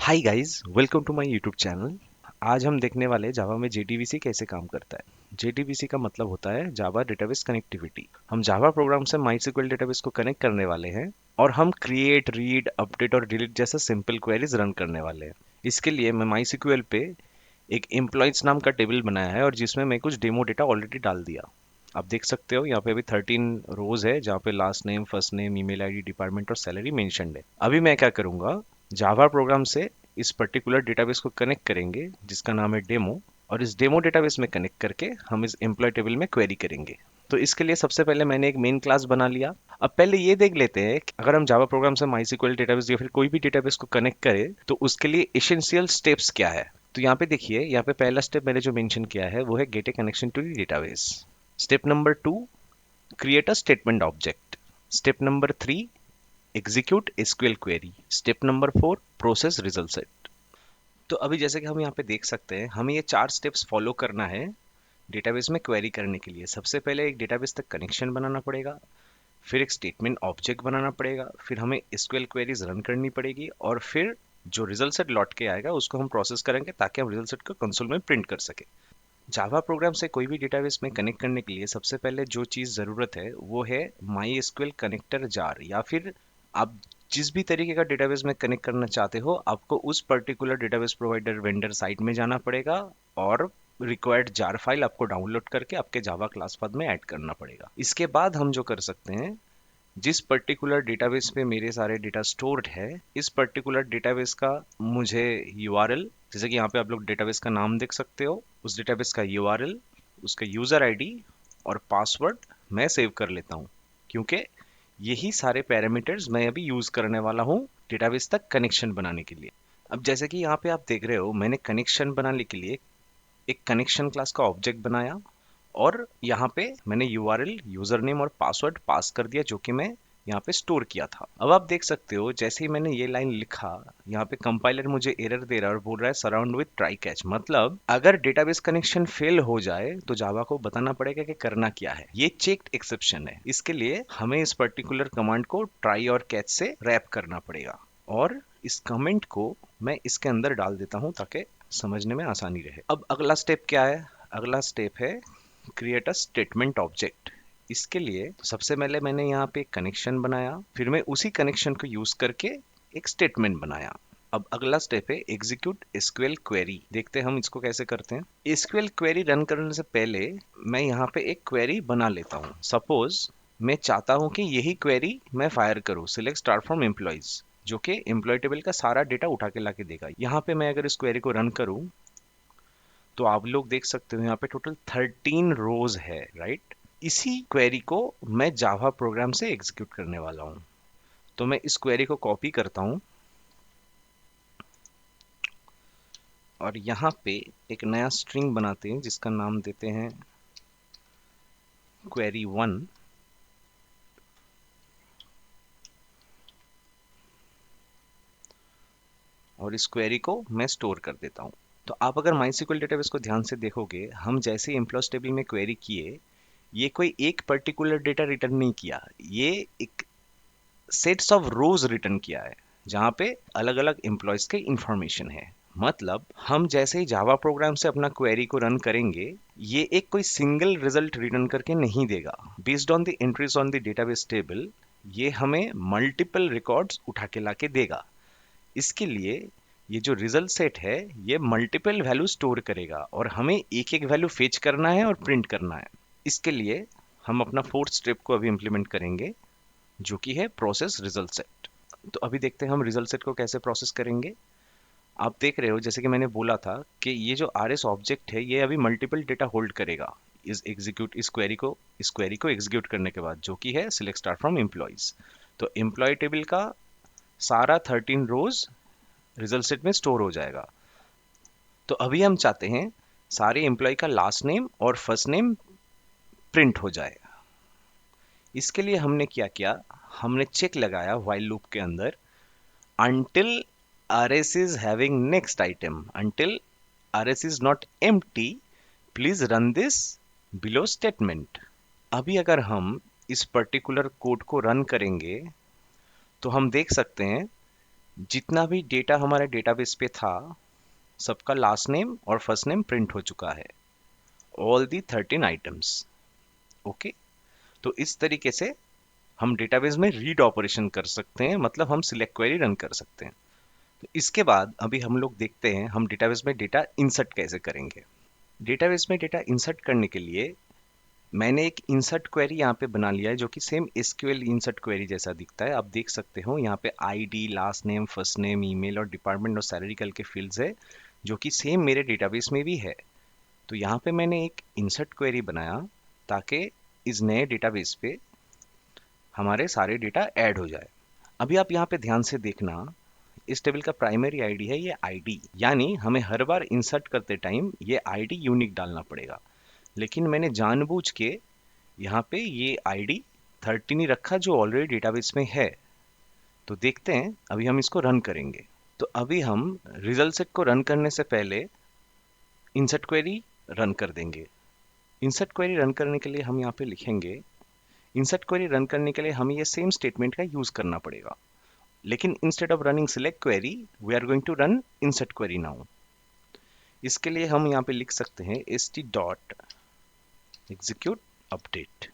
Hi guys, welcome to my YouTube channel. आज हम देखने वाले हैं जावा में जेडीबीसी कैसे काम करता है। जेडीबीसी का मतलब होता है जावा डेटाबेस कनेक्टिविटी। हम जावा प्रोग्राम से माइस्क्ल डेटाबेस को कनेक्ट करने वाले हैं और हम क्रिएट, रीड, अपडेट और डिलीट जैसे सिंपल क्वेरीज रन करने वाले हैं। इसके लिए मैं माइस्क्ल पे एक एम्प्लॉयज नाम का टेबल बनाया है और जिसमें मैं कुछ डेमो डेटा ऑलरेडी डाल दिया। आप देख सकते हो यहाँ पे अभी 13 रोज है जहाँ पे last name, first name, email ID, department और सैलरी मेंशन्ड है। अभी मैं क्या करूँगा, जावा प्रोग्राम से इस पर्टिकुलर डेटाबेस को कनेक्ट करेंगे जिसका नाम है डेमो, और इस डेमो डेटाबेस में कनेक्ट करके हम इस एम्प्लॉय टेबल में क्वेरी करेंगे। तो इसके लिए सबसे पहले मैंने एक मेन क्लास बना लिया। अब पहले ये देख लेते हैं कि अगर हम जावा प्रोग्राम से माइस्क्ल डेटाबेस या फिर कोई भी डेटाबेस को कनेक्ट करें तो उसके लिए एसेंशियल स्टेप्स क्या है। तो यहाँ पे देखिए, यहाँ पे पहला स्टेप मैंने जो मेंशन किया है वो है get a connection to the database. Step number 2, create a statement object. Step number 3, execute SQL query. Step number 4, process result set. तो अभी जैसे कि हम यहाँ पे देख सकते हैं, हमें ये 4 स्टेप्स फॉलो करना है डेटाबेस में क्वेरी करने के लिए। सबसे पहले एक डेटाबेस तक कनेक्शन बनाना पड़ेगा, फिर एक स्टेटमेंट ऑब्जेक्ट बनाना पड़ेगा, फिर हमें SQL क्वेरीज रन करनी पड़ेगी और फिर जो रिजल्ट सेट लौट के आएगा उसको हम प्रोसेस करेंगे ताकि हम रिजल्ट सेट को कंसोल में प्रिंट कर सके। जावा प्रोग्राम से कोई भी डेटाबेस में कनेक्ट करने के लिए सबसे पहले जो चीज़ ज़रूरत है वो है माई एसक्यूएल कनेक्टर जार, या फिर आप जिस भी तरीके का डेटाबेस में कनेक्ट करना चाहते हो आपको उस particular database provider vendor site में जाना पड़ेगा और रिक्वायर्ड जार फाइल आपको डाउनलोड करके आपके जावा क्लास पाथ में ऐड करना पड़ेगा। इसके बाद हम जो कर सकते हैं, जिस पर्टिकुलर डेटाबेस पे मेरे सारे डेटा स्टोर्ड है, इस पर्टिकुलर डेटाबेस का मुझे यूआरएल, जैसे कि यहाँ पे आप लोग डेटाबेस का नाम देख सकते हो, उस डेटाबेस का यूआरएल, उसका यूजर आईडी और पासवर्ड मैं सेव कर लेता हूँ, क्योंकि यही सारे पैरामीटर्स मैं अभी यूज करने वाला हूँ डेटाबेस तक कनेक्शन बनाने के लिए। अब जैसे कि यहाँ पे आप देख रहे हो, मैंने कनेक्शन बनाने के लिए एक कनेक्शन क्लास का ऑब्जेक्ट बनाया और यहाँ पे मैंने यूआरएल, यूजर नेम और पासवर्ड पास कर दिया जो कि मैं यहाँ पे स्टोर किया था। अब आप देख सकते हो, जैसे ही मैंने ये लाइन लिखा, यहाँ पे कंपाइलर मुझे एरर दे रहा है और बोल रहा है सराउंड विद ट्राई कैच। मतलब अगर डेटाबेस कनेक्शन फेल हो जाए तो जावा को बताना पड़ेगा कि करना क्या है। ये चेक्ड एक्सेप्शन है, इसके लिए हमें इस पर्टिकुलर कमांड को ट्राई और कैच से रैप करना पड़ेगा और इस कमेंट को मैं इसके अंदर डाल देता हूँ ताकि समझने में आसानी रहे। अब अगला स्टेप क्या है? अगला स्टेप है क्रिएट अ स्टेटमेंट ऑब्जेक्ट। इसके लिए सबसे पहले मैंने यहाँ पे कनेक्शन बनाया, फिर मैं उसी कनेक्शन को यूज करके एक स्टेटमेंट बनाया। अब अगला स्टेप है एग्जीक्यूट एसक्यूएल क्वेरी। देखते हैं हम इसको कैसे करते हैं। एसक्यूएल क्वेरी रन करने से पहले मैं यहाँ पे एक क्वेरी बना लेता हूँ। सपोज मैं चाहता हूँ कि यही क्वेरी मैं फायर करूँ, सिलेक्ट स्टार फ्रॉम एम्प्लॉइज, जो कि एम्प्लॉय टेबल का सारा डेटा उठा के लाके देगा। यहाँ पे मैं अगर इस क्वेरी को रन करूँ तो आप लोग देख सकते हो यहाँ पे टोटल 13 रोज है, राइट। इसी क्वेरी को मैं जावा प्रोग्राम से एग्जीक्यूट करने वाला हूँ। तो मैं इस क्वेरी को कॉपी करता हूँ और यहाँ पे एक नया स्ट्रिंग बनाते हैं जिसका नाम देते हैं क्वेरी 1। और इस क्वेरी को मैं स्टोर कर देता हूँ। तो आप अगर माइस्क्ल डेटाबेस को ध्यान से देखोगे, हम जैसे एम्प्लॉयज टेबल में क्वेरी किए, ये कोई एक पर्टिकुलर डेटा रिटर्न नहीं किया, ये एक सेट्स ऑफ रोज रिटर्न किया है जहां पे अलग अलग एम्प्लॉयज के इंफॉर्मेशन है। मतलब हम जैसे ही जावा प्रोग्राम से अपना क्वेरी को रन करेंगे, ये एक कोई सिंगल रिजल्ट रिटर्न करके नहीं देगा। Based on the entries on the database table ये हमें मल्टीपल रिकॉर्ड्स उठा के लाके देगा। इसके लिए ये जो रिजल्ट सेट है ये मल्टीपल वैल्यू स्टोर करेगा और हमें एक एक वैल्यू फेच करना है और प्रिंट करना है। इसके लिए हम अपना फोर्थ स्टेप को अभी इंप्लीमेंट करेंगे जो कि है प्रोसेस रिजल्ट सेट। तो अभी देखते हैं हम रिजल्ट सेट को कैसे प्रोसेस करेंगे। आप देख रहे हो, जैसे कि मैंने बोला था कि ये जो आर एस ऑब्जेक्ट है ये अभी मल्टीपल डेटा होल्ड करेगा इस क्वेरी को एग्जीक्यूट करने के बाद, जो कि है सिलेक्ट स्टार फ्रॉम एम्प्लॉइज। तो एम्प्लॉय टेबल का सारा 13 रोज रिजल्ट सेट में स्टोर हो जाएगा। तो अभी हम चाहते हैं सारे एम्प्लॉय का लास्ट नेम और फर्स्ट नेम प्रिंट हो जाए। इसके लिए हमने क्या किया, हमने चेक लगाया व्हाइल लूप के अंदर, until rs is having next item, until rs is not empty, please run this below statement। अभी अगर हम इस पर्टिकुलर कोड को रन करेंगे तो हम देख सकते हैं जितना भी डेटा हमारे डेटाबेस पे था, सबका लास्ट नेम और फर्स्ट नेम प्रिंट हो चुका है, ऑल दी 13 आइटम्स। ओके, तो इस तरीके से हम डेटाबेस में रीड ऑपरेशन कर सकते हैं, मतलब हम सिलेक्ट क्वेरी रन कर सकते हैं। तो इसके बाद अभी हम लोग देखते हैं हम डेटाबेस में डेटा इंसर्ट कैसे करेंगे। डेटाबेस में डेटा इंसर्ट करने के लिए मैंने एक इंसर्ट क्वेरी यहाँ पे बना लिया है, जो कि सेम एसक्यूएल इंसर्ट क्वेरी जैसा दिखता है। आप देख सकते हो यहाँ पे ID, last name, first name, email और डिपार्टमेंट और सैलरी कल के फील्ड्स है, जो कि सेम मेरे डेटाबेस में भी है। तो यहाँ पे मैंने एक इंसर्ट क्वेरी बनाया ताकि इस नए डेटाबेस पे हमारे सारे डेटा ऐड हो जाए। अभी आप यहाँ पे ध्यान से देखना, इस टेबल का प्राइमरी आईडी है ये आईडी, यानी हमें हर बार इंसर्ट करते टाइम ये आईडी यूनिक डालना पड़ेगा। लेकिन मैंने जानबूझ के यहाँ पे ये आईडी 13 ही रखा, जो ऑलरेडी डेटाबेस में है। तो देखते हैं, अभी हम इसको रन करेंगे। तो अभी हम रिजल्ट सेट को रन करने से पहले इंसर्ट क्वेरी रन कर देंगे। इंसर्ट क्वेरी रन करने के लिए हम यहाँ पे लिखेंगे, इंसर्ट क्वेरी रन करने के लिए हमें ये सेम स्टेटमेंट का यूज करना पड़ेगा, लेकिन instead of running select query we are going to run insert query now. इसके लिए हम यहाँ पे लिख सकते हैं st डॉट एग्जीक्यूट अपडेट।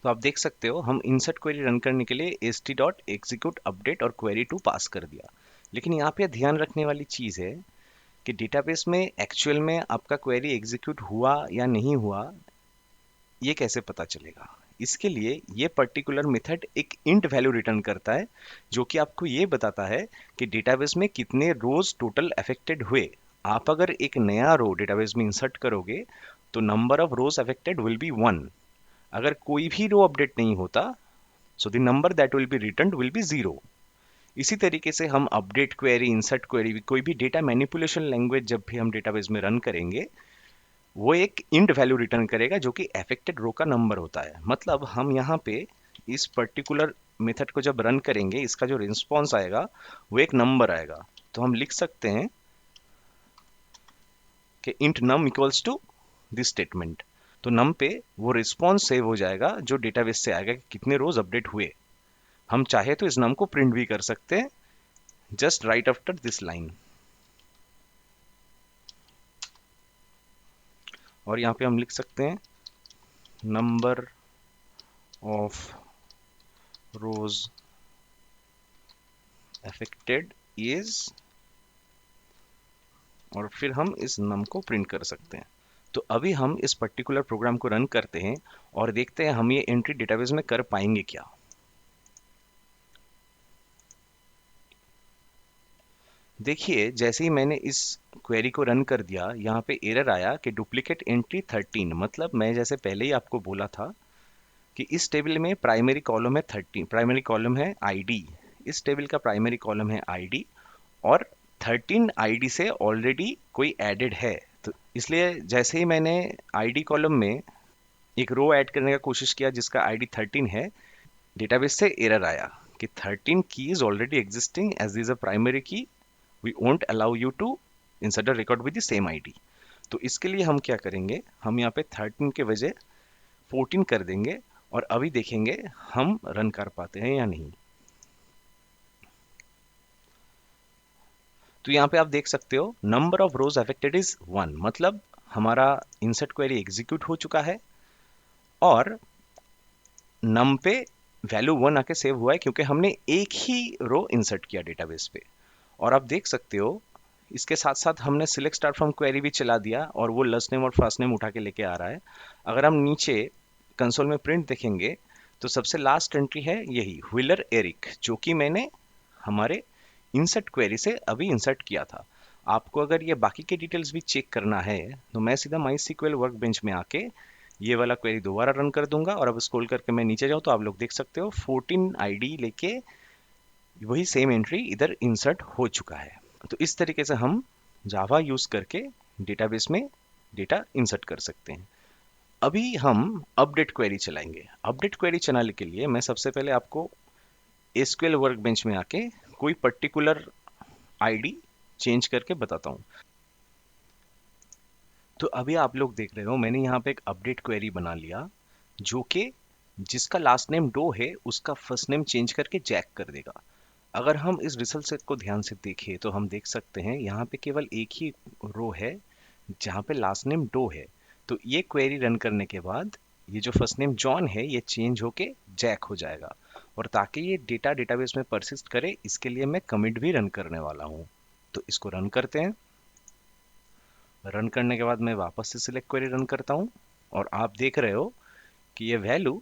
तो आप देख सकते हो हम इंसर्ट क्वेरी रन करने के लिए st डॉट एग्जीक्यूट अपडेट और क्वेरी टू पास कर दिया। लेकिन यहाँ पे ध्यान रखने वाली चीज है कि डेटाबेस में एक्चुअल में आपका क्वेरी एग्जीक्यूट हुआ या नहीं हुआ, ये कैसे पता चलेगा। इसके लिए ये पर्टिकुलर मेथड एक इंट वैल्यू रिटर्न करता है, जो कि आपको ये बताता है कि डेटाबेस में कितने रोज टोटल अफेक्टेड हुए। आप अगर एक नया रो डेटाबेस में इंसर्ट करोगे तो number of rose affected will be 1। अगर कोई भी रो अपडेट नहीं होता, so the number that will be returned will be 0। इसी तरीके से हम अपडेट क्वेरी, इंसर्ट क्वेरी, कोई भी डेटा मैनिपुलेशन लैंग्वेज जब भी हम डेटाबेस में रन करेंगे, वो एक इंट वैल्यू रिटर्न करेगा, जो कि अफेक्टेड रो का नंबर होता है। मतलब हम यहाँ पे इस पर्टिकुलर मेथड को जब रन करेंगे, इसका जो रिस्पॉन्स आएगा वो एक नंबर आएगा। तो हम लिख सकते हैं कि int num equals to this statement. तो नम पे वो रिस्पॉन्स सेव हो जाएगा जो डेटाबेस से आएगा कि कितने रोज अपडेट हुए। हम चाहे तो इस नम को प्रिंट भी कर सकते हैं, just right after this line. और यहाँ पे हम लिख सकते हैं number of rose affected is, और फिर हम इस नम को प्रिंट कर सकते हैं। तो अभी हम इस पर्टिकुलर प्रोग्राम को रन करते हैं और देखते हैं हम ये एंट्री डेटाबेस में कर पाएंगे क्या। देखिए, जैसे ही मैंने इस क्वेरी को रन कर दिया, यहाँ पे एरर आया कि डुप्लीकेट एंट्री 13। मतलब मैं जैसे पहले ही आपको बोला था कि इस टेबल में प्राइमरी कॉलम है 13, प्राइमरी कॉलम है आईडी। इस टेबल का प्राइमरी कॉलम है आईडी और 13 आईडी से ऑलरेडी कोई एडेड है। तो इसलिए जैसे ही मैंने आईडी कॉलम में एक रो ऐड करने का कोशिश किया जिसका आईडी 13 है, डेटाबेस से एरर आया कि 13 key is already existing as is a primary key, we won't allow you to insert a record with the same ID. तो इसके लिए हम क्या करेंगे, हम यहाँ पे 13 के वजह 14 कर देंगे और अभी देखेंगे हम रन कर पाते हैं या नहीं। तो यहाँ पे आप देख सकते हो number of rose affected is 1, मतलब हमारा इंसर्ट क्वेरी एग्जीक्यूट हो चुका है और नम पे वैल्यू 1 आके सेव हुआ है, क्योंकि हमने एक ही रो इंसर्ट किया डेटाबेस पे। और आप देख सकते हो इसके साथ साथ हमने सिलेक्ट स्टार्ट फ्रॉम क्वेरी भी चला दिया और वो लास्ट नेम और फर्स्ट नेम उठा के लेके आ रहा है। अगर हम नीचे कंसोल में प्रिंट देखेंगे तो सबसे लास्ट एंट्री है यही व्हीलर एरिक, जो कि मैंने हमारे इंसर्ट क्वेरी से अभी इंसर्ट किया था। आपको अगर ये बाकी के डिटेल्स भी चेक करना है तो मैं सीधा माई सीक्वल वर्कबेंच में आके ये वाला क्वेरी दोबारा रन कर दूंगा और अब स्क्रॉल करके मैं नीचे जाऊँ तो आप लोग देख सकते हो 14 आईडी लेके वही सेम एंट्री इधर इंसर्ट हो चुका है। तो इस तरीके से हम जावा यूज करके डेटाबेस में डेटा इंसर्ट कर सकते हैं। अभी हम अपडेट क्वेरी चलाएंगे। अपडेट क्वेरी चलाने के लिए मैं सबसे पहले आपको एसक्यूएल वर्कबेंच में आके कोई पर्टिकुलर आईडी चेंज करके बताता हूँ। तो अभी आप लोग देख रहे हो मैंने यहाँ पे एक अपडेट क्वेरी बना लिया जो कि जिसका लास्ट नेम डो है उसका फर्स्ट नेम चेंज करके जैक कर देगा। अगर हम इस रिजल्ट सेट को ध्यान से देखें तो हम देख सकते हैं यहाँ पे केवल एक ही रो है जहाँ पे लास्ट नेम डो है। तो ये क्वेरी रन करने के बाद ये जो फर्स्ट नेम जॉन है ये चेंज होके जैक हो जाएगा। और ताकि ये डेटा डेटाबेस में परसिस्ट करे इसके लिए मैं कमिट भी रन करने वाला हूँ। तो इसको रन करते हैं। रन करने के बाद मैं वापस से सिलेक्ट क्वेरी रन करता हूँ और आप देख रहे हो कि ये वैल्यू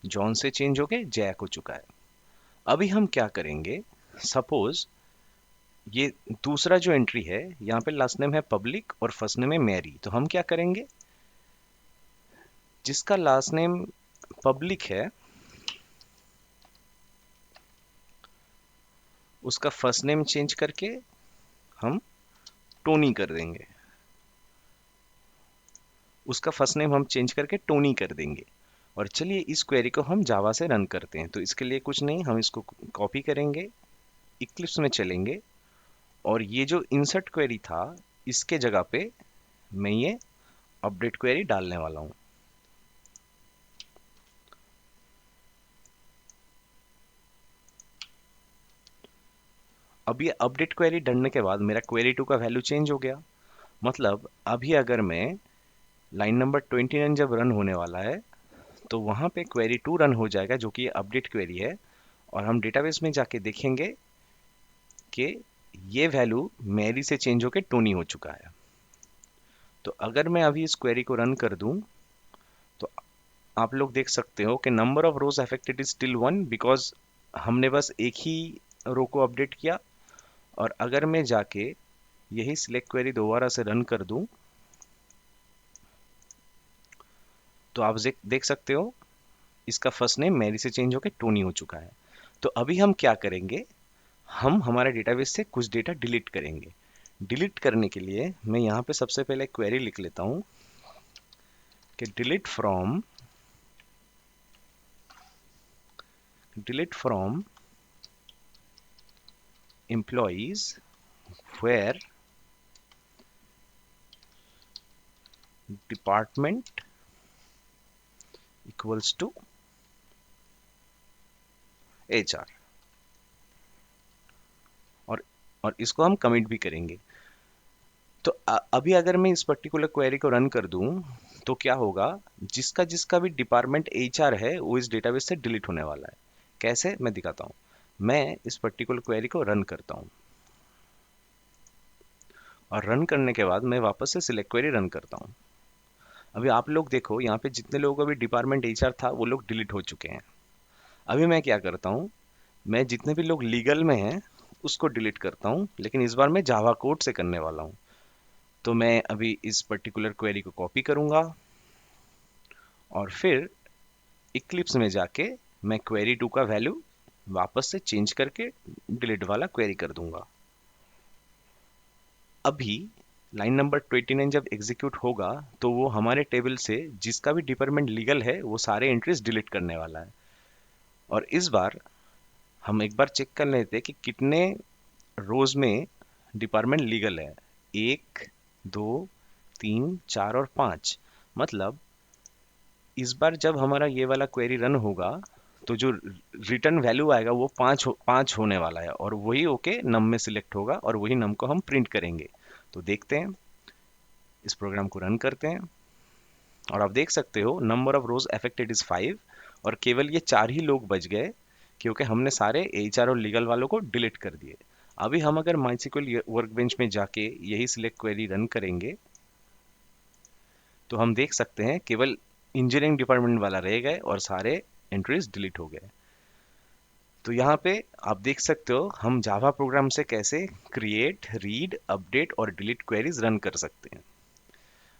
जॉन से चेंज होके जैक हो चुका है। अभी हम क्या करेंगे, सपोज ये दूसरा जो एंट्री है यहाँ पे लास्ट नेम है पब्लिक और फर्स्ट नेम है मैरी। तो हम क्या करेंगे, जिसका लास्ट नेम पब्लिक है उसका फर्स्ट नेम चेंज करके हम टोनी कर देंगे। उसका फर्स्ट नेम हम चेंज करके टोनी कर देंगे। और चलिए इस क्वेरी को हम जावा से रन करते हैं। तो इसके लिए कुछ नहीं, हम इसको कॉपी करेंगे, इक्लिप्स में चलेंगे और ये जो इंसर्ट क्वेरी था इसके जगह पे मैं ये अपडेट क्वेरी डालने वाला हूं। अब ये अपडेट क्वेरी डालने के बाद मेरा क्वेरी 2 का वैल्यू चेंज हो गया। मतलब अभी अगर मैं लाइन नंबर 29 जब रन होने वाला है तो वहां पे क्वेरी 2 रन हो जाएगा जो कि अपडेट क्वेरी है। और हम डेटाबेस में जाके देखेंगे कि ये वैल्यू मैरी से चेंज होके टोनी हो चुका है। तो अगर मैं अभी इस क्वेरी को रन कर दूं तो आप लोग देख सकते हो कि number of rose affected is still 1 because हमने बस एक ही रो को अपडेट किया। और अगर मैं जाके यही सिलेक्ट क्वेरी दोबारा से रन कर दूं तो आप देख सकते हो इसका फर्स्ट नेम मैरी से चेंज होकर टोनी हो चुका है। तो अभी हम क्या करेंगे, हम हमारे डेटाबेस से कुछ डेटा डिलीट करेंगे। डिलीट करने के लिए मैं यहाँ पे सबसे पहले क्वेरी लिख लेता हूँ कि delete from employees where department equals to HR। और इसको हम कमिट भी करेंगे। तो अभी अगर मैं इस पर्टिकुलर क्वेरी को रन कर दूं तो क्या होगा, जिसका जिसका भी डिपार्टमेंट HR है वो इस डेटाबेस से डिलीट होने वाला है। कैसे, मैं दिखाता हूं। मैं इस पर्टिकुलर क्वेरी को रन करता हूं और रन करने के बाद मैं वापस से सिलेक्ट क्वेरी रन करता हूं। अभी आप लोग देखो यहाँ पे जितने लोगों का भी डिपार्टमेंट HR था वो लोग डिलीट हो चुके हैं। अभी मैं क्या करता हूँ, मैं जितने भी लोग लीगल में हैं उसको डिलीट करता हूँ, लेकिन इस बार मैं जावा कोड से करने वाला हूँ। तो मैं अभी इस पर्टिकुलर क्वेरी को कॉपी करूंगा और फिर इक्लिप्स में जाके मैं क्वेरी 2 का वैल्यू वापस से चेंज करके डिलीट वाला क्वेरी कर दूंगा। अभी लाइन नंबर 29 जब एग्जीक्यूट होगा तो वो हमारे टेबल से जिसका भी डिपार्टमेंट लीगल है वो सारे एंट्रीज डिलीट करने वाला है। और इस बार हम एक बार चेक कर लेते हैं कि कितने रोज में डिपार्टमेंट लीगल है। 1, 2, 3, 4 और 5। मतलब इस बार जब हमारा ये वाला क्वेरी रन होगा तो जो रिटर्न वैल्यू आएगा वो 5 होने वाला है और वही ओके नम में सिलेक्ट होगा और वही नम को हम प्रिंट करेंगे। तो देखते हैं, इस प्रोग्राम को रन करते हैं और आप देख सकते हो number of rose affected is 5 और केवल ये 4 ही लोग बच गए क्योंकि हमने सारे HR और लीगल वालों को डिलीट कर दिए। अभी हम अगर MySQL वर्कबेंच में जाके यही सिलेक्ट क्वेरी रन करेंगे तो हम देख सकते हैं केवल इंजीनियरिंग डिपार्टमेंट वाला रह गए और सारे एंट्रीज डिलीट हो गए। तो यहाँ पे आप देख सकते हो हम जावा प्रोग्राम से कैसे क्रिएट, रीड, अपडेट और डिलीट क्वेरीज रन कर सकते हैं।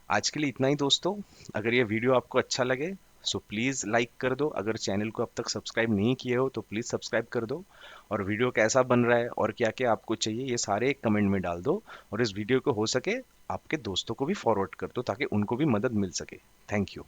आज के लिए इतना ही दोस्तों। अगर ये वीडियो आपको अच्छा लगे सो प्लीज़ लाइक कर दो। अगर चैनल को अब तक सब्सक्राइब नहीं किए हो तो प्लीज़ सब्सक्राइब कर दो। और वीडियो कैसा बन रहा है और क्या क्या आपको चाहिए ये सारे एक कमेंट में डाल दो। और इस वीडियो को हो सके आपके दोस्तों को भी फॉरवर्ड कर दो ताकि उनको भी मदद मिल सके। Thank you.